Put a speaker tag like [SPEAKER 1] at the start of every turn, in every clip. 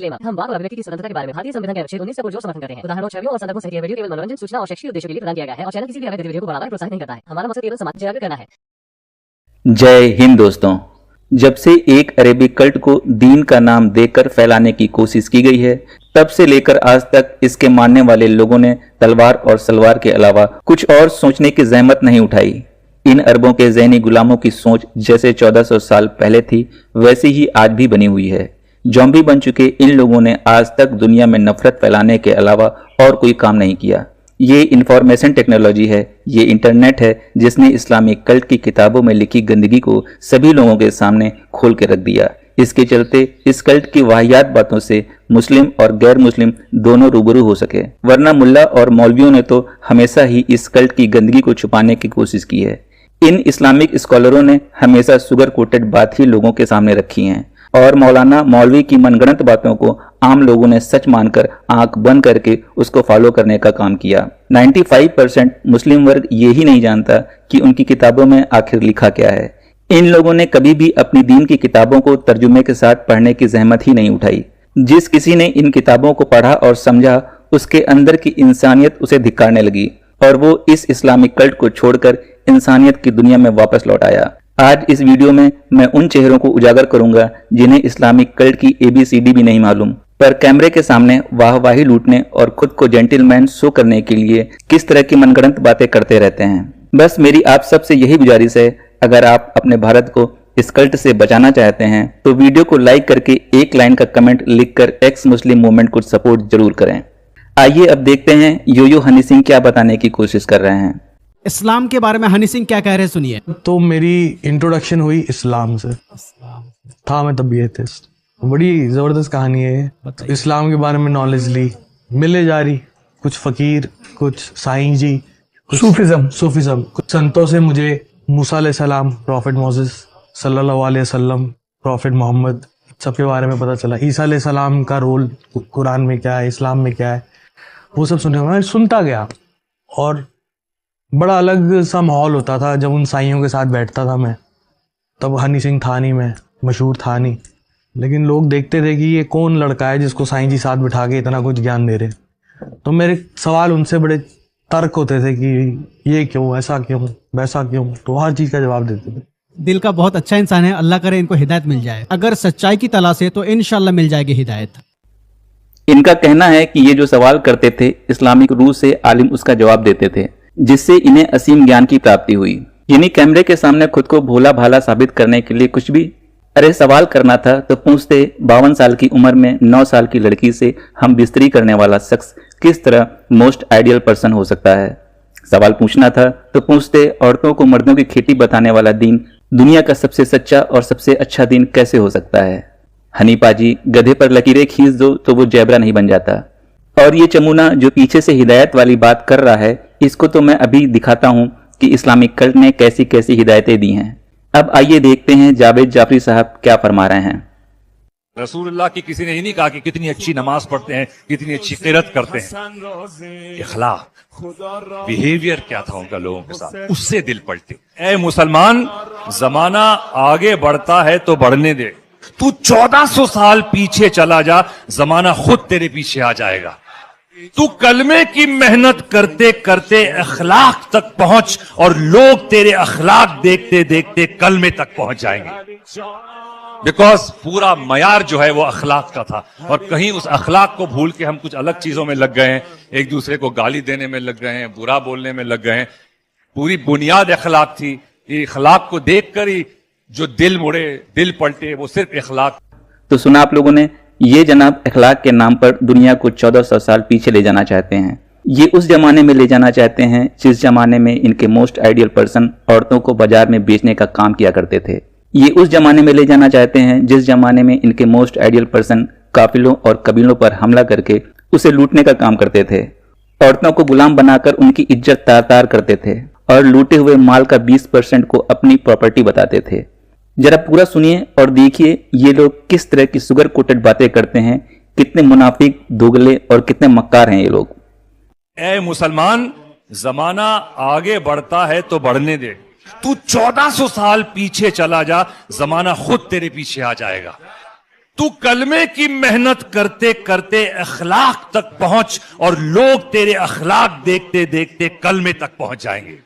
[SPEAKER 1] Disclaimer. हम वाक और अभिव्यक्ति की स्वतंत्रता के बारे में भारतीय संविधान के अनुच्छेद 19 को जो समर्थन करते हैं, उदाहरणों, छवियों और संदर्भों सहित यह वीडियो केवल मनोरंजन, सूचना और शैक्षिक उद्देश्यों के लिए प्रदान किया गया है और चैनल किसी भी अवैध गतिविधियों को बढ़ावा या प्रोत्साहित नहीं करता है। हमारा मकसद केवल समाज जागरूक करना है।
[SPEAKER 2] जय हिंद दोस्तों। जब से एक अरेबिक कल्ट को दीन का नाम देकर फैलाने की कोशिश की गई है, तब से लेकर आज तक इसके मानने वाले लोगों ने तलवार और सलवार के अलावा कुछ और सोचने की जहमत नहीं उठाई। इन अरबों के ज़हनी गुलामों की सोच जैसे 1400 साल पहले थी, वैसी ही आज भी बनी हुई है। ज़ॉम्बी बन चुके इन लोगों ने आज तक दुनिया में नफरत फैलाने के अलावा और कोई काम नहीं किया। ये इंफॉर्मेशन टेक्नोलॉजी है, ये इंटरनेट है जिसने इस्लामिक कल्ट की किताबों में लिखी गंदगी को सभी लोगों के सामने खोल के रख दिया। इसके चलते इस कल्ट की वाहियात बातों से मुस्लिम और गैर मुस्लिम दोनों रूबरू हो सके, वरना मुल्ला और मौलवियों ने तो हमेशा ही इस कल्ट की गंदगी को छुपाने की कोशिश की है। इन इस्लामिक स्कॉलरों ने हमेशा शुगर कोटेड बात ही लोगों के सामने रखी हैं और मौलाना मौलवी की मनगढ़ंत बातों को आम लोगों ने सच मानकर आंख बंद करके उसको फॉलो करने का काम किया। 95% मुस्लिम वर्ग ये ही नहीं जानता कि उनकी किताबों में आखिर लिखा क्या है। इन लोगों ने कभी भी अपनी दीन की किताबों को तर्जुमे के साथ पढ़ने की जहमत ही नहीं उठाई। जिस किसी ने इन किताबों को पढ़ा और समझा, उसके अंदर की इंसानियत उसे धिक्कारने लगी और वो इस इस्लामिक कल्ट को छोड़कर इंसानियत की दुनिया में वापस लौट आया। आज इस वीडियो में मैं उन चेहरों को उजागर करूंगा जिन्हें इस्लामिक कल्ट की ABCD भी नहीं मालूम, पर कैमरे के सामने वाहवाही लूटने और खुद को जेंटलमैन शो करने के लिए किस तरह की मनगढ़ंत बातें करते रहते हैं। बस मेरी आप सबसे यही गुजारिश है, अगर आप अपने भारत को इस कल्ट से बचाना चाहते हैं तो वीडियो को लाइक करके एक लाइन का कमेंट लिखकर एक्स मुस्लिम मूवमेंट को सपोर्ट जरूर करें। आइए अब देखते हैं योयो हनी सिंह क्या बताने की कोशिश कर रहे हैं।
[SPEAKER 3] इस्लाम के बारे में हनी सिंह क्या कह रहे हैं, सुनिए।
[SPEAKER 4] तो मेरी इंट्रोडक्शन हुई इस्लाम से, था मैं तब एथिस्ट। बड़ी ज़बरदस्त कहानी है ये। इस्लाम के बारे में नॉलेज ली, मिले जा रही, कुछ फ़कीर, कुछ साईं जी, सूफिज़म, कुछ संतों से मुझे मूसा अलैहिस्सलाम, प्रॉफिट मोसेस सल्लल्लाहु अलैहि वसल्लम, प्रॉफिट मोहम्मद, सबके बारे में पता चला। ईसा अलैहिस्सलाम का रोल कुरान में क्या है, इस्लाम में क्या है, वो सब मैं सुनता गया। और बड़ा अलग सा माहौल होता था जब उन साइयों के साथ बैठता था मैं। तब हनी सिंह था नहीं, मैं मशहूर था नहीं, लेकिन लोग देखते थे कि ये कौन लड़का है जिसको साईं जी साथ बिठा के इतना कुछ ज्ञान दे रहे। तो मेरे सवाल उनसे बड़े तर्क होते थे कि ये क्यों, ऐसा क्यों, वैसा क्यों, तो हर चीज़ का जवाब देते थे।
[SPEAKER 3] दिल का बहुत अच्छा इंसान है, अल्लाह करे इनको हिदायत मिल जाए। अगर सच्चाई की तलाश है तो इंशाल्लाह मिल जाएगी हिदायत।
[SPEAKER 2] इनका कहना है कि ये जो सवाल करते थे, इस्लामिक रूह से आलिम उसका जवाब देते थे, जिससे इन्हें असीम ज्ञान की प्राप्ति हुई। यानी कैमरे के सामने खुद को भोला भाला साबित करने के लिए कुछ भी। अरे सवाल करना था तो पूछते 52 साल की उम्र में 9 साल की लड़की से हम बिस्तरी करने वाला शख्स किस तरह मोस्ट आइडियल पर्सन हो सकता है। सवाल पूछना था तो पूछते औरतों को मर्दों की खेती बताने वाला दीन दुनिया का सबसे सच्चा और सबसे अच्छा दीन कैसे हो सकता है। हनी पाजी, गधे पर लकीरें खींच दो तो वो जैबरा नहीं बन जाता। और ये चमूना जो पीछे से हिदायत वाली बात कर रहा है, इसको तो मैं अभी दिखाता हूं कि इस्लामिक कल्ट ने कैसी कैसी हिदायतें दी हैं। अब आइए देखते हैं जावेद जाफरी साहब क्या फरमा रहे हैं।
[SPEAKER 5] रसूलुल्लाह की किसी ने ही नहीं कहा कि कितनी अच्छी नमाज पढ़ते हैं, कितनी अच्छी किरत करते हैं। इखलाक, बिहेवियर क्या था उनका लोगों के साथ, उससे दिल पलटे। ए मुसलमान, जमाना आगे बढ़ता है तो बढ़ने दे। तू 1400 साल पीछे चला जा, जमाना खुद तेरे पीछे आ जाएगा। तू कलमे की मेहनत करते करते अखलाक तक पहुंच और लोग तेरे अखलाक देखते देखते कलमे तक पहुंच जाएंगे। बिकॉज पूरा मयार जो है वो अखलाक का था, और कहीं उस अखलाक को भूल के हम कुछ अलग चीजों में लग गए हैं। एक दूसरे को गाली देने में लग गए हैं, बुरा बोलने में लग गए हैं। पूरी बुनियाद अखलाक थी। ये अखलाक को देखकर ही जो दिल मुड़े, दिल पलटे, वो सिर्फ अखलाक।
[SPEAKER 2] तो सुना आप लोगों ने, ये जनाब अखलाक के नाम पर दुनिया को 1400 साल पीछे ले जाना चाहते हैं। ये उस जमाने में ले जाना चाहते हैं जिस जमाने में इनके मोस्ट आइडियल पर्सन औरतों को बाजार में बेचने का काम किया करते थे। ये उस जमाने में ले जाना चाहते हैं जिस जमाने में इनके मोस्ट आइडियल पर्सन काफिलों और कबीलों पर हमला करके उसे लूटने का काम करते थे। औरतों को गुलाम बनाकर उनकी इज्जत तार तार करते थे और लूटे हुए माल का 20% को अपनी प्रॉपर्टी बताते थे। जरा पूरा सुनिए और देखिए ये लोग किस तरह की शुगर कोटेड बातें करते हैं, कितने मुनाफिक, दोगले और कितने मक्कार हैं ये लोग।
[SPEAKER 5] ए मुसलमान, जमाना आगे बढ़ता है तो बढ़ने दे। तू 1400 साल पीछे चला जा, जमाना खुद तेरे पीछे आ जाएगा। तू कलमे की मेहनत करते करते अखलाक तक पहुंच और लोग तेरे अखलाक देखते देखते कलमे तक पहुंच जाएंगे।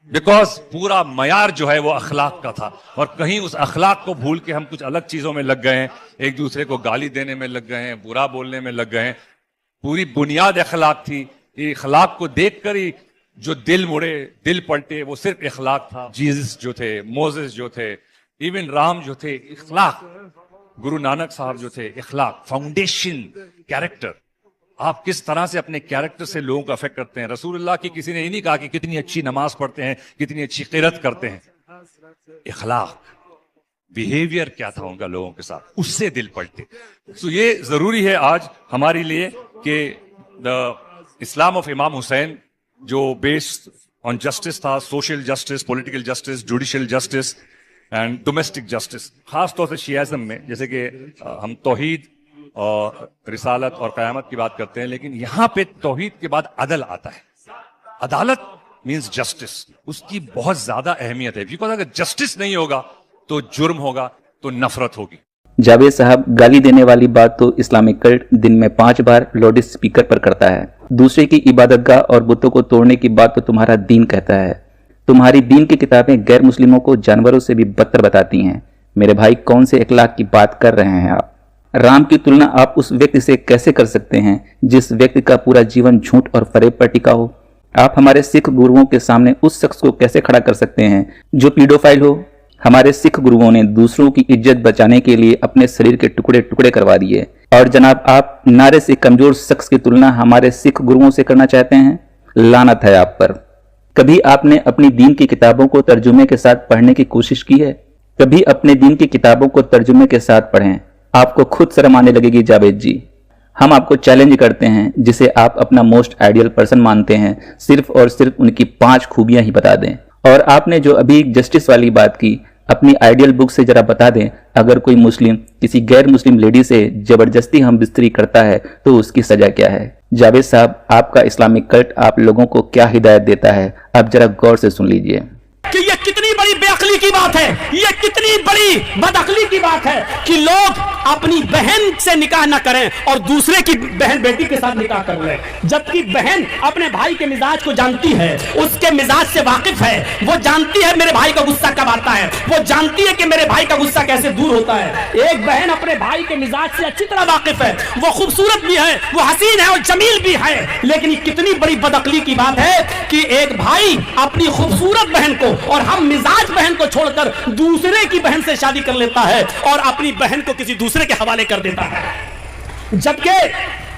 [SPEAKER 5] बिकॉज पूरा मयार जो है वो अखलाक का था, और कहीं उस अखलाक को भूल के हम कुछ अलग चीजों में लग गए हैं, एक दूसरे को गाली देने में लग गए हैं, बुरा बोलने में लग गए हैं। पूरी बुनियाद अखलाक थी। ये अखलाक को देखकर ही जो दिल मुड़े, दिल पलटे, वो सिर्फ अखलाक था। जीसस जो थे, मोसेस जो थे, इवन राम जो थे, अखलाक। गुरु नानक साहब जो थे, अखलाक, फाउंडेशन, कैरेक्टर। आप किस तरह से अपने कैरेक्टर से लोगों को अफेक्ट करते हैं। रसूलुल्लाह की किसी ने ये नहीं कहा कि कितनी अच्छी नमाज पढ़ते हैं, कितनी अच्छी किरत करते हैं। अखलाक, बिहेवियर क्या था उनका लोगों के साथ, उससे दिल पलटे। तो ये जरूरी है आज हमारे लिए कि द इस्लाम ऑफ इमाम हुसैन, जो बेस्ड ऑन जस्टिस था, social justice, political justice, judicial justice and domestic justice, खास तौर से शियाइज़्म में, जैसे कि हम तौहीद और रिसालत और क़यामत की बात करते हैं, लेकिन यहां पे तौहीद के बाद अदल आता है। अदालत मींस जस्टिस, उसकी बहुत ज्यादा अहमियत है। बिकॉज अगर जस्टिस नहीं होगा तो जुर्म होगा, तो नफरत होगी।
[SPEAKER 2] जावेद साहब, गाली देने वाली बात तो इस्लामिक कल्ट दिन में 5 बार लाउड स्पीकर पर करता है। दूसरे की इबादतगाह और बुतों को तोड़ने की बात तो तुम्हारा दीन कहता है। तुम्हारी दीन की किताबें गैर मुस्लिमों को जानवरों से भी बदतर बताती हैं। मेरे भाई, कौन से अखलाक की बात कर रहे हैं आप? राम की तुलना आप उस व्यक्ति से कैसे कर सकते हैं जिस व्यक्ति का पूरा जीवन झूठ और फरेब पर टिका हो? आप हमारे सिख गुरुओं के सामने उस शख्स को कैसे खड़ा कर सकते हैं जो पीडोफाइल हो? हमारे सिख गुरुओं ने दूसरों की इज्जत बचाने के लिए अपने शरीर के टुकड़े टुकड़े करवा दिए, और जनाब आप नारे से कमजोर शख्स की तुलना हमारे सिख गुरुओं से करना चाहते हैं? लानत है आप पर। कभी आपने अपनी दीन की किताबों को तर्जुमे के साथ पढ़ने की कोशिश की है? कभी अपने दीन की किताबों को तर्जुमे के साथ पढ़ें, आपको खुद शर्म आने लगेगी। जावेद जी, हम आपको चैलेंज करते हैं, जिसे आप अपना मोस्ट आइडियल पर्सन मानते हैं, सिर्फ और सिर्फ उनकी 5 खूबियां ही बता दें। और आपने जो अभी जस्टिस वाली बात की, अपनी आइडियल बुक से जरा बता दें, अगर कोई मुस्लिम किसी गैर मुस्लिम लेडी से जबरदस्ती हम बिस्तरी करता है तो उसकी सजा क्या है? जावेद साहब, आपका इस्लामिक कल्ट आप लोगों को क्या हिदायत देता है, आप जरा गौर से सुन लीजिए।
[SPEAKER 6] कि ये कितनी बड़ी बेअक्ली की बात है, ये कितनी बड़ी बदअक्ली की बात है कि लोग अपनी बहन से निकाह न करें और दूसरे की बहन बेटी के साथ निकाह कर लें, जबकि बहन अपने भाई के मिजाज को जानती है, उसके मिजाज से वाकिफ है, वो जानती है मेरे भाई का गुस्सा कब आता है, वो जानती है कि मेरे भाई का गुस्सा कैसे दूर होता है। एक बहन अपने भाई के मिजाज से अच्छी तरह वाकिफ है, वो खूबसूरत भी है, वो हसीन है और जमील भी है। लेकिन ये कितनी बड़ी बदअक्ली की बात है कि एक भाई अपनी खूबसूरत बहन को और हम मिजाज बहन को छोड़कर दूसरे की बहन से शादी कर लेता है और अपनी बहन को किसी दूसरे के हवाले कर देता है। जबकि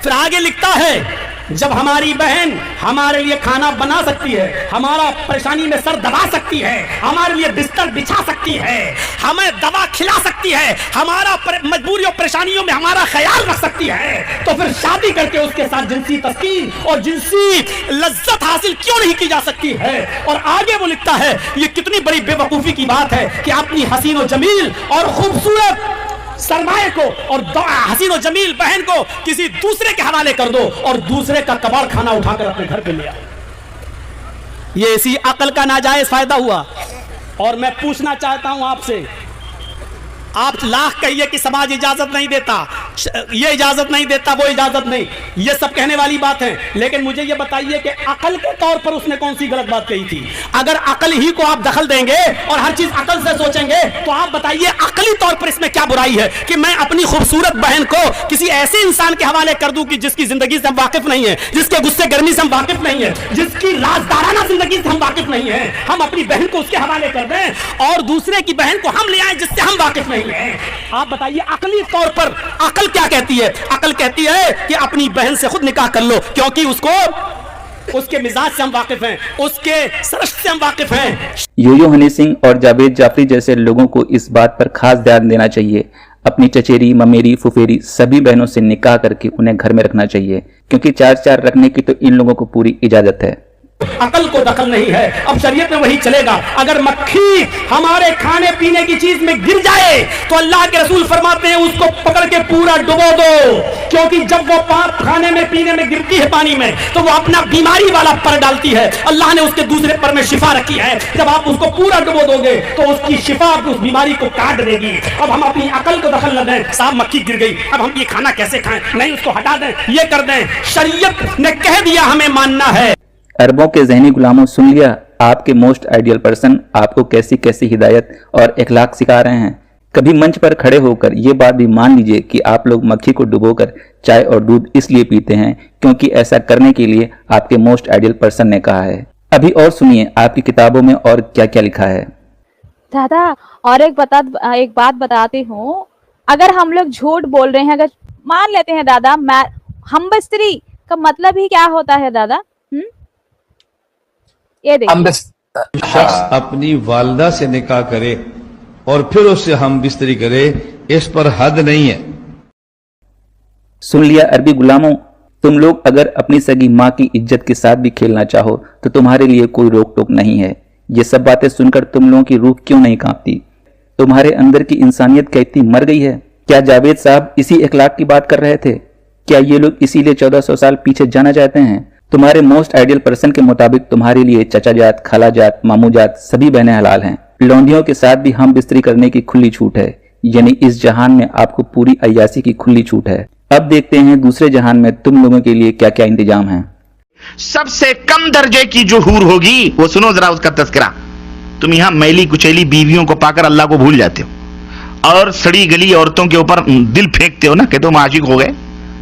[SPEAKER 6] फिर आगे लिखता है, जब हमारी बहन हमारे लिए खाना बना सकती है, हमारा परेशानी में सर दबा सकती है, हमारे लिए बिस्तर बिछा सकती है, हमें दवा खिला सकती है, हमारा मजबूरी और परेशानियों में हमारा ख्याल रख सकती है, तो फिर शादी करके उसके साथ जिनसी तस्कीन और जिनसी लज्जत हासिल क्यों नहीं की जा सकती है? और आगे वो लिखता है, ये कितनी बड़ी बेवकूफी की बात है कि अपनी हसीन और जमील और खूबसूरत सरमाए को और हसीन और जमील बहन को किसी दूसरे के हवाले कर दो और दूसरे का कबाड़ खाना उठाकर अपने घर पे ले आओ। ये इसी अकल का नाजायज फायदा हुआ। और मैं पूछना चाहता हूं आपसे, आप लाख कहिए कि समाज इजाजत नहीं देता, ये इजाजत नहीं देता, वो इजाजत नहीं, ये सब कहने वाली बात है, लेकिन मुझे ये बताइए कि अकल के तौर पर उसने कौन सी गलत बात कही थी? अगर अकल ही को आप दखल देंगे और हर चीज अकल से सोचेंगे तो आप बताइए अकली तौर पर इसमें क्या बुराई है कि मैं अपनी खूबसूरत बहन को किसी ऐसे इंसान के हवाले कर दूं कि जिसकी जिंदगी से हम वाकिफ नहीं है, जिसके गुस्से गर्मी से हम वाकिफ नहीं है, जिसकी राजदाराना जिंदगी से हम वाकिफ नहीं है, हम अपनी बहन को उसके हवाले कर दें और दूसरे की बहन को हम ले आए जिससे हम वाकिफ नहीं है? आप बताइए अकली तौर पर अकल क्या कहती है? अकल कहती है कि अपनी बहन से खुद निकाह कर लो, क्योंकि उसको उसके मिजाज से हम वाकिफ हैं, उसके सरश्त से हम वाकिफ हैं।
[SPEAKER 2] योयो हनी सिंह और जावेद जाफरी जैसे लोगों को इस बात पर खास ध्यान देना चाहिए। अपनी चचेरी, ममेरी, फुफेरी सभी बहनों से निकाह करके उन्हें घर में रखना चाहिए, क्योंकि 4-4 रखने की तो इन लोगों को पूरी इजाजत है।
[SPEAKER 6] अकल को दखल नहीं है। अब शरीयत में वही चलेगा। अगर मक्खी हमारे खाने पीने की चीज में गिर जाए तो अल्लाह के रसूल फरमाते हैं उसको पकड़ के पूरा डुबो दो। क्योंकि जब वो पाप खाने में पीने में गिरती है पानी में तो वो अपना बीमारी वाला पर डालती है, अल्लाह ने उसके दूसरे पर में शिफा रखी है। जब आप उसको पूरा डुबो दोगे तो उसकी शिफा उस बीमारी को काट देगी। अब हम अपनी अकल को दखल न दें, साहब मक्खी गिर गई, अब हम ये खाना कैसे खाएं, नहीं उसको हटा दें, ये कर दें। शरीयत ने कह दिया हमें मानना है।
[SPEAKER 2] अरबों के ज़हनी गुलामों, सुन लिया आपके मोस्ट आइडियल पर्सन आपको कैसी कैसी हिदायत और इखलाक सिखा रहे हैं। कभी मंच पर खड़े होकर ये बात भी मान लीजिए कि आप लोग मक्खी को डुबोकर चाय और दूध इसलिए पीते हैं क्योंकि ऐसा करने के लिए आपके मोस्ट आइडियल पर्सन ने कहा है। अभी और सुनिए आपकी किताबों में और क्या क्या लिखा है।
[SPEAKER 7] दादा और एक बात बताती हूँ, अगर हम लोग झूठ बोल रहे हैं, अगर मान लेते हैं दादा, हम स्त्री का मतलब ही क्या होता है दादा? ये देखिए,
[SPEAKER 8] शख्स अपनी वालदा से निकाह करे और फिर उससे हम बिस्तरी करे, इस पर हद नहीं है।
[SPEAKER 2] सुन लिया अरबी गुलामों, तुम लोग अगर अपनी सगी माँ की इज्जत के साथ भी खेलना चाहो तो तुम्हारे लिए कोई रोक टोक नहीं है। ये सब बातें सुनकर तुम लोगों की रूह क्यों नहीं कांपती? तुम्हारे अंदर की इंसानियत क्या इतनी मर गई है? क्या जावेद साहब इसी इखलाक की बात कर रहे थे? क्या ये लोग इसीलिए 1400 साल पीछे जाना चाहते हैं? तुम्हारे मोस्ट आइडियल पर्सन के मुताबिक तुम्हारे लिए चचा जात, खाला जात, मामू जात सभी बहनें हलाल हैं। लौंडियों के साथ भी हम बिस्तरी करने की खुली छूट है, यानी इस जहान में आपको पूरी अय्यासी की खुली छूट है। अब देखते हैं दूसरे जहान में तुम लोगों के लिए क्या क्या इंतजाम है।
[SPEAKER 9] सबसे कम दर्जे की जो हूर होगी, वो सुनो जरा उसका तस्करा। तुम यहां मैली कुचैली बीवियों को पाकर अल्लाह को भूल जाते हो और सड़ी गली औरतों के ऊपर दिल फेंकते हो ना कि तुम आशिक हो गए,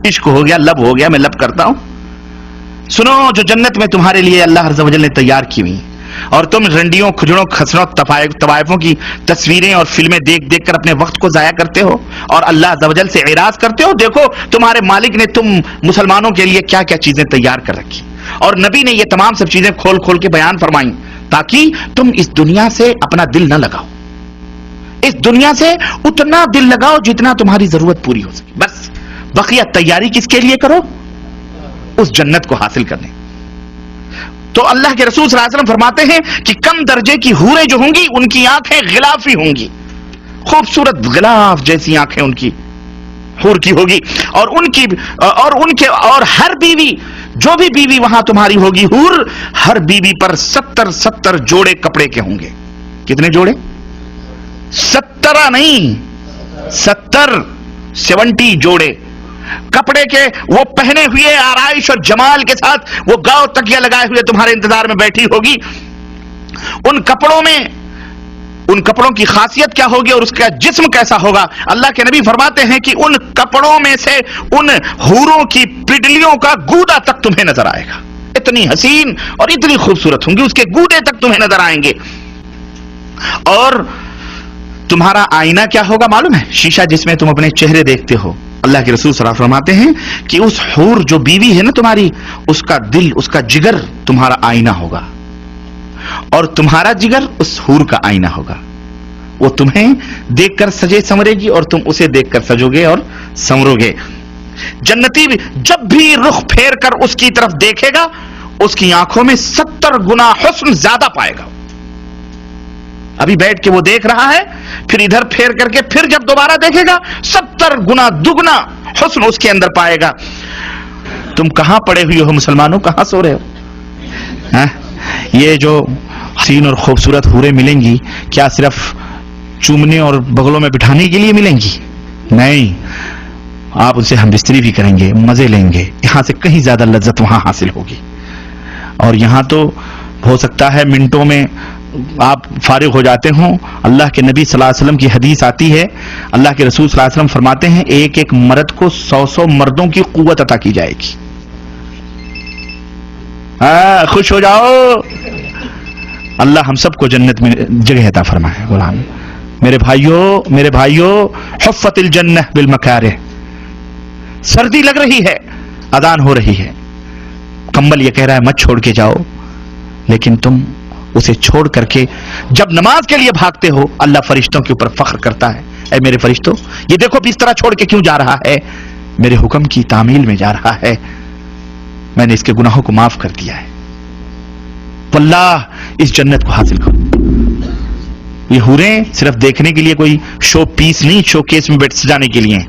[SPEAKER 9] इश्क हो गया, लब हो गया, मैं लब करता हूं। सुनो, जो जन्नत में तुम्हारे लिए अल्लाह अज़्ज़ व जल ने तैयार की हुई, और तुम रंडियों, खुजड़ों, खसरों, तवायफों की तस्वीरें और फिल्में देख देख कर अपने वक्त को जाया करते हो और अल्लाह अज़्ज़ व जल से एराज करते हो। देखो तुम्हारे मालिक ने तुम मुसलमानों के लिए क्या क्या चीजें तैयार कर रखी, और नबी ने ये तमाम सब चीजें खोल खोल के बयान फरमाई ताकि तुम इस दुनिया से अपना दिल न लगाओ। इस दुनिया से उतना दिल लगाओ जितना तुम्हारी जरूरत पूरी हो सके। बस बकिया तैयारी किसके लिए करो? उस जन्नत को हासिल करने। तो अल्लाह के रसूल सल्लल्लाहु अलैहि वसल्लम फरमाते हैं कि कम दर्जे की हूरें जो होंगी उनकी आंखें गिलाफी होंगी, खूबसूरत गिलाफ जैसी आंखें उनकी हूर की होगी, और हर बीवी, जो भी बीवी वहां तुम्हारी होगी हूर, हर बीवी पर 70 जोड़े कपड़े के होंगे। कितने जोड़े? 70 नहीं, 70 जोड़े कपड़े के वो पहने हुए आराइश और जमाल के साथ वो गांव तकिया लगाए हुए तुम्हारे इंतजार में बैठी होगी। उन कपड़ों की खासियत क्या होगी और उसका जिस्म कैसा होगा? अल्लाह के नबी फरमाते हैं कि उन कपड़ों में से उन हूरों की पिडलियों का गूदा तक तुम्हें नजर आएगा। इतनी हसीन और इतनी खूबसूरत होंगी, उसके गूदे तक तुम्हें नजर आएंगे। और तुम्हारा आईना क्या होगा मालूम है? शीशा जिसमें तुम अपने चेहरे देखते हो। अल्लाह के रसूल सल्लल्लाहु अलैहि वसल्लम फरमाते हैं कि उस हूर जो बीवी है ना तुम्हारी, उसका दिल, उसका जिगर तुम्हारा आईना होगा, और तुम्हारा जिगर उस हूर का आईना होगा। वो तुम्हें देखकर सजे संवरेगी और तुम उसे देखकर सजोगे और संवरोगे। जन्नती जब भी रुख फेर कर उसकी तरफ देखेगा, उसकी आंखों में 70 गुना हुस्न ज्यादा पाएगा। अभी बैठ के वो देख रहा है, फिर इधर फेर करके फिर जब दोबारा देखेगा 70 गुना दुगना हुस्न उसके अंदर पाएगा। तुम कहां पड़े हुए हो मुसलमानों, कहां सो रहे हो? ये जो हसीन और खूबसूरत हूरें मिलेंगी, क्या सिर्फ चूमने और बगलों में बिठाने के लिए मिलेंगी? नहीं, आप उनसे हम बिस्तरी भी करेंगे, मजे लेंगे। यहां से कहीं ज्यादा लज्जत वहां हासिल होगी। और यहां तो हो सकता है मिनटों में आप फारिग हो जाते हो। अल्लाह के नबी सल्लल्लाहु अलैहि वसल्लम की हदीस आती है, अल्लाह के रसूल सल्लल्लाहु अलैहि वसल्लम फरमाते हैं एक एक मर्द को 100 मर्दों की कुव्वत अता की जाएगी। खुश हो जाओ, अल्लाह हम सबको जन्नत में जगह अता फरमाए। गुलाम मेरे भाइयों, हुफ़्फ़तिल जन्नह बिल मकारिह। सर्दी लग रही है, अजान हो रही है, कंबल ये कह रहा है मत छोड़ के जाओ, लेकिन तुम उसे छोड़ करके जब नमाज के लिए भागते हो, अल्लाह फरिश्तों के ऊपर फख्र करता है, ऐ मेरे फरिश्तों, ये देखो बिस्तरा छोड़ के क्यों जा रहा है? मेरे हुक्म की तामील में जा रहा है, मैंने इसके गुनाहों को माफ कर दिया है। वल्लाह इस जन्नत को हासिल करो। ये हूरें सिर्फ देखने के लिए कोई शो पीस नहीं, शो केस में बैठ सजाने के लिए।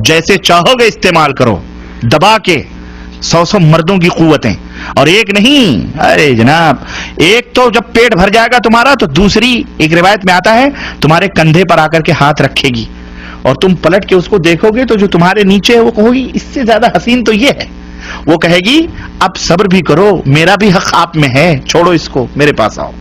[SPEAKER 9] जैसे चाहोगे इस्तेमाल करो, दबा के 100 मर्दों की कुव्वतें, और एक नहीं, अरे जनाब, एक तो जब पेट भर जाएगा तुम्हारा तो दूसरी, एक रिवायत में आता है, तुम्हारे कंधे पर आकर के हाथ रखेगी और तुम पलट के उसको देखोगे तो जो तुम्हारे नीचे है वो कहोगी इससे ज्यादा हसीन तो ये है। वो कहेगी अब सब्र भी करो, मेरा भी हक आप में है, छोड़ो इसको, मेरे पास आओ।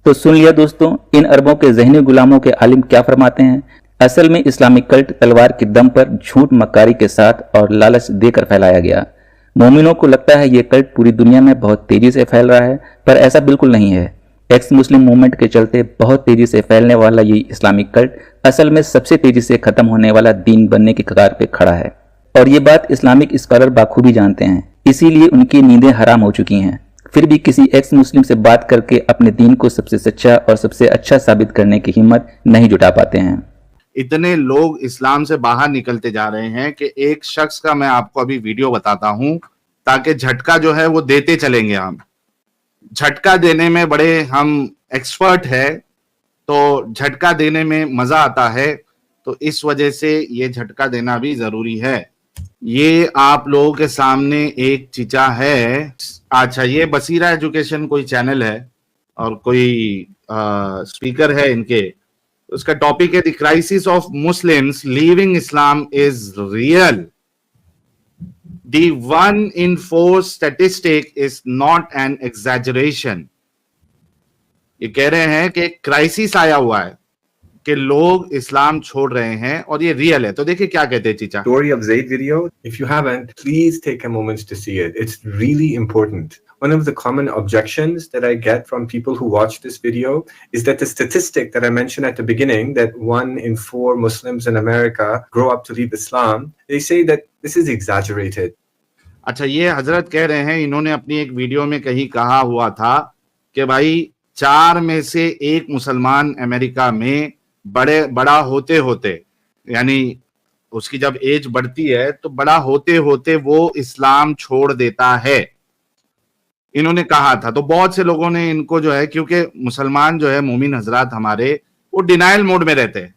[SPEAKER 2] तो सुन लिया दोस्तों, इन अरबों के ज़हनी गुलामों के आलिम क्या फरमाते हैं। असल में इस्लामिक कल्ट तलवार के दम पर झूठ मक्कारी के साथ और लालच देकर फैलाया गया। मोमिनों को लगता है ये कल्ट पूरी दुनिया में बहुत तेजी से फैल रहा है, पर ऐसा बिल्कुल नहीं है। एक्स मुस्लिम मूवमेंट के चलते बहुत तेजी से फैलने वाला ये इस्लामिक कल्ट असल में सबसे तेजी से खत्म होने वाला दीन बनने की कगार पे खड़ा है, और ये बात इस्लामिक स्कॉलर बाखूबी जानते हैं, इसीलिए उनकी नींदें हराम हो चुकी हैं। फिर भी किसी एक्स मुस्लिम से बात करके अपने दीन को सबसे सच्चा और सबसे अच्छा साबित करने की हिम्मत नहीं जुटा पाते हैं।
[SPEAKER 10] इतने लोग इस्लाम से बाहर निकलते जा रहे हैं कि एक शख्स का मैं आपको अभी वीडियो बताता हूं, ताकि झटका जो है वो देते चलेंगे। हम झटका देने में बड़े हम एक्सपर्ट है, तो झटका देने में मजा आता है, तो इस वजह से ये झटका देना भी जरूरी है। ये आप लोगों के सामने एक चीचा है। अच्छा, ये बसीरा एजुकेशन कोई चैनल है और कोई स्पीकर है इनके, उसका टॉपिक है the crisis of Muslims leaving Islam is real, the 1 in 4 statistic is not an exaggeration. ये कह रहे हैं कि क्राइसिस आया हुआ है कि लोग इस्लाम छोड़ रहे हैं और ये रियल है। तो देखिए क्या कहते हैं चीचा।
[SPEAKER 11] Story of Zaid video. If you haven't, please take a moment to see it. It's really important. One of the common objections that I get from people who watch this video is that the statistic that I mentioned at the beginning, that 1 in 4 Muslims in America grow up to leave Islam, they say that this is exaggerated.
[SPEAKER 10] अच्छा, ये हजरत कह रहे हैं, इन्होंने अपनी एक video में कहीं कहा हुआ था कि भाई 4 में से 1 मुसलमान अमेरिका में बड़ा होते होते, यानी उसकी जब एज बढ़ती है तो बड़ा होते होते वो इस्लाम छोड़ देता है, इन्होंने कहा था। तो बहुत से लोगों ने इनको जो है, क्योंकि मुसलमान जो है मोमिन हजरात हमारे, वो डिनाइल मोड में रहते हैं।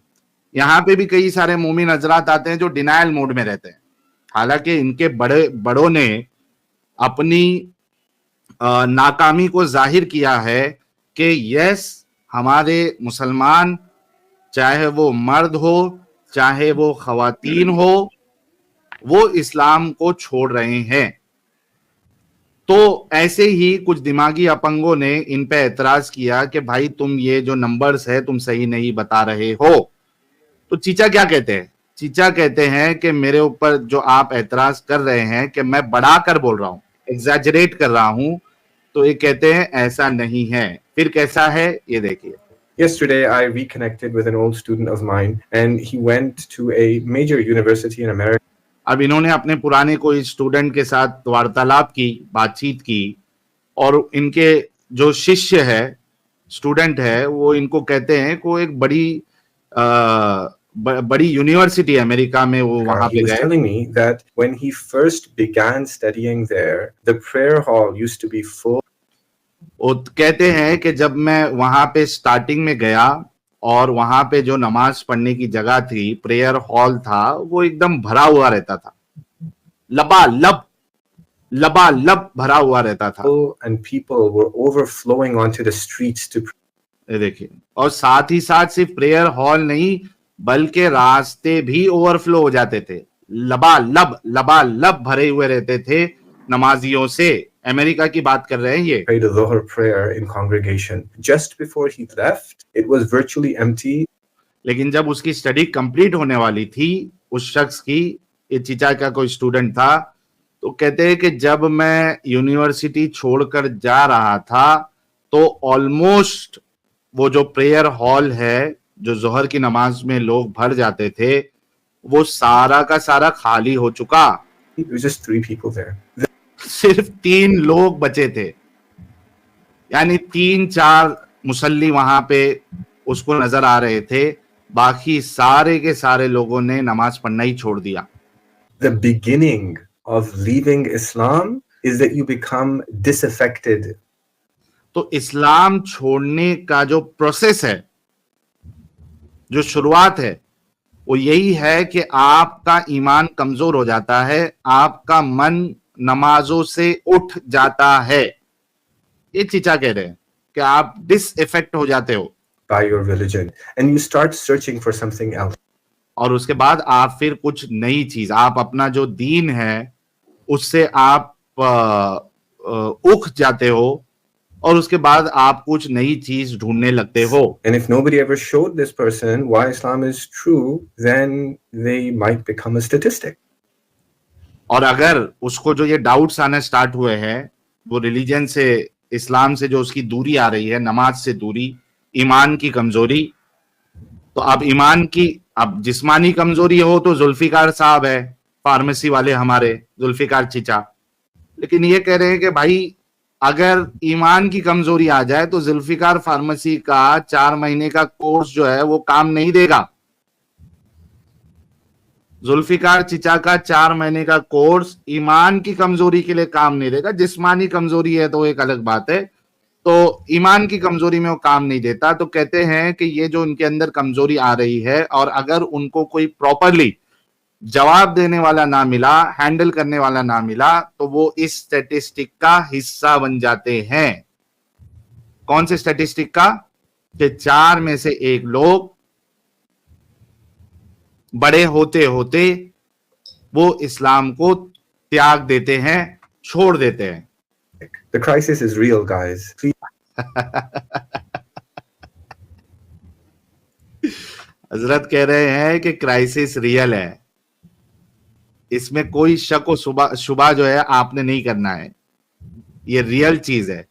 [SPEAKER 10] यहाँ पे भी कई सारे मोमिन हजरात आते हैं जो डिनाइल मोड में रहते हैं, हालांकि इनके बड़ों ने अपनी नाकामी को जाहिर किया है कि यस, हमारे मुसलमान, चाहे वो मर्द हो चाहे वो खवातीन हो, वो इस्लाम को छोड़ रहे हैं। तो ऐसे ही कुछ दिमागी अपंगों ने इन पे एतराज किया कि भाई तुम ये जो नंबर्स है तुम सही नहीं बता रहे हो। तो चीचा क्या कहते हैं? चीचा कहते हैं कि मेरे ऊपर जो आप एतराज कर रहे हैं कि मैं बढ़ाकर बोल रहा हूं, एग्जैजरेट कर रहा हूं, तो ये कहते हैं ऐसा नहीं है। फिर कैसा है ये देखिए।
[SPEAKER 11] Yesterday, I reconnected with an old student of mine, and he went to a major university in America.
[SPEAKER 10] अब इन्होंने अपने पुराने कोई स्टूडेंट के साथ वार्तालाप की, बातचीत की, और इनके जो शिष्य है, स्टूडेंट है, वो इनको कहते हैं को एक बड़ी यूनिवर्सिटी अमेरिका में वो वहां पे गए।
[SPEAKER 11] He was telling me that when he first began studying there, the prayer hall used to be full.
[SPEAKER 10] वो कहते हैं कि जब मैं वहां पे स्टार्टिंग में गया और वहां पे जो नमाज पढ़ने की जगह थी, प्रेयर हॉल था, वो एकदम भरा हुआ रहता था, लबालब भरा हुआ रहता था।
[SPEAKER 11] And people were overflowing onto the streets to pray.
[SPEAKER 10] देखिए, और साथ ही साथ सिर्फ प्रेयर हॉल नहीं बल्कि रास्ते भी ओवरफ्लो हो जाते थे, लबालब भरे हुए रहते थे नमाजियों से। अमेरिका की बात कर रहे हैं ये।
[SPEAKER 11] Prayed a Dhuhr prayer in congregation. Just before he left, it was virtually empty.
[SPEAKER 10] लेकिन जब उसकी स्टडी कंप्लीट होने वाली थी, उस शख्स की, ये चीचा का कोई स्टूडेंट था, तो कहते हैं कि जब मैं यूनिवर्सिटी छोड़कर जा रहा था तो ऑलमोस्ट वो जो प्रेयर हॉल है, जो जोहर की नमाज में लोग भर जाते थे, वो सारा का सारा खाली हो चुका।
[SPEAKER 11] It was just 3 people there.
[SPEAKER 10] सिर्फ 3 लोग बचे थे, यानी 3-4 मुसल्ली वहां पे उसको नजर आ रहे थे, बाकी सारे के सारे लोगों ने नमाज पढ़ना ही छोड़ दिया।
[SPEAKER 11] The beginning of leaving Islam is that you become disaffected.
[SPEAKER 10] तो इस्लाम छोड़ने का जो प्रोसेस है, जो शुरुआत है, वो यही है कि आपका ईमान कमजोर हो जाता है, आपका मन नमाजों से उठ जाता है। ये चीचा कह रहे हैं कि आप डिसइफेक्ट हो जाते हो
[SPEAKER 11] by your religion and you start searching for something else.
[SPEAKER 10] और उसके बाद आप फिर कुछ नई चीज, आप अपना जो दीन है उससे आप उख जाते हो और उसके बाद आप कुछ नई चीज ढूंढने लगते हो।
[SPEAKER 11] And if nobody ever showed this person why Islam is true, then they might become a statistic.
[SPEAKER 10] और अगर उसको जो ये डाउट्स आने स्टार्ट हुए हैं, वो रिलीजन से, इस्लाम से जो उसकी दूरी आ रही है, नमाज से दूरी, ईमान की कमजोरी, तो अब ईमान की, अब जिस्मानी कमजोरी हो तो जुल्फिकार साहब है, फार्मेसी वाले हमारे जुल्फिकार चीचा। लेकिन ये कह रहे हैं कि भाई अगर ईमान की कमजोरी आ जाए तो जुल्फिकार फार्मेसी का 4 महीने का कोर्स जो है वो काम नहीं देगा। जुल्फिकार चीचा का 4 महीने का कोर्स ईमान की कमजोरी के लिए काम नहीं देगा। जिस्मानी कमजोरी है तो एक अलग बात है, तो ईमान की कमजोरी में वो काम नहीं देता। तो कहते हैं कि ये जो उनके अंदर कमजोरी आ रही है और अगर उनको कोई प्रॉपरली जवाब देने वाला ना मिला, हैंडल करने वाला ना मिला, तो वो इस स्टैटिस्टिक का हिस्सा बन जाते हैं। कौन से स्टैटिस्टिक का? कि 4 में से 1 लोग बड़े होते होते वो इस्लाम को त्याग देते हैं, छोड़ देते हैं।
[SPEAKER 11] The crisis is real, guys.
[SPEAKER 10] हजरत कह रहे हैं कि क्राइसिस रियल है, इसमें कोई शक व शुबा जो है आपने नहीं करना है, ये रियल चीज है।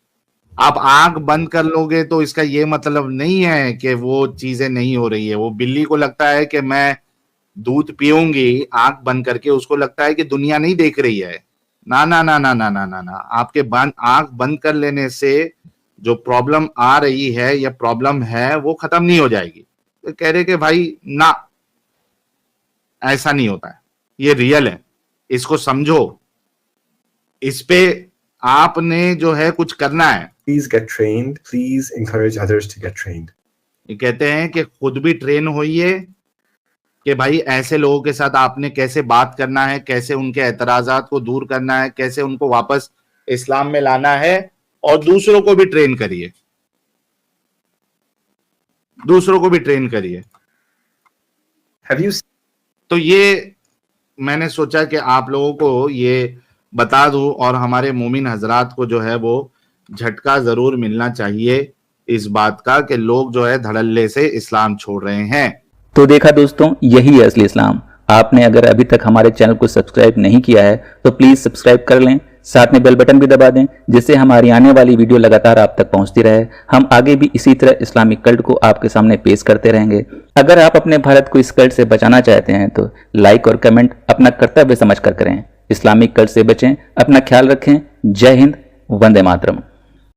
[SPEAKER 10] आप आंख बंद कर लोगे तो इसका ये मतलब नहीं है कि वो चीजें नहीं हो रही है। वो बिल्ली को लगता है कि मैं दूध पीऊंगी आंख बंद करके, उसको लगता है कि दुनिया नहीं देख रही है। ना ना ना ना ना ना ना ना, आपके आंख बंद कर लेने से जो प्रॉब्लम आ रही है या प्रॉब्लम है वो खत्म नहीं हो जाएगी। तो कह रहे कि भाई ना, ऐसा नहीं होता है, ये रियल है, इसको समझो, इस पे आपने जो है कुछ करना है।
[SPEAKER 11] Please get trained. Please encourage others to get trained.
[SPEAKER 10] ये कहते हैं कि खुद भी ट्रेन होइए कि भाई ऐसे लोगों के साथ आपने कैसे बात करना है, कैसे उनके एतराजात को दूर करना है, कैसे उनको वापस इस्लाम में लाना है, और दूसरों को भी ट्रेन करिए, दूसरों को भी ट्रेन करिए। तो ये मैंने सोचा कि आप लोगों को ये बता दूं और हमारे मोमिन हजरात को जो है वो झटका जरूर मिलना चाहिए इस बात का कि लोग जो है धड़ल्ले से इस्लाम छोड़ रहे हैं।
[SPEAKER 2] तो देखा दोस्तों, यही है असली इस्लाम। आपने अगर अभी तक हमारे चैनल को सब्सक्राइब नहीं किया है तो प्लीज सब्सक्राइब कर लें, साथ में बेल बटन भी दबा दें, जिससे हमारी आने वाली वीडियो लगातार आप तक पहुंचती रहे। हम आगे भी इसी तरह इस्लामिक कल्ट को आपके सामने पेश करते रहेंगे। अगर आप अपने भारत को इस कल्ट से बचाना चाहते हैं तो लाइक और कमेंट अपना कर्तव्य समझकर करें। इस्लामिक कल्ट से बचें, अपना ख्याल रखें। जय हिंद, वंदे मातरम।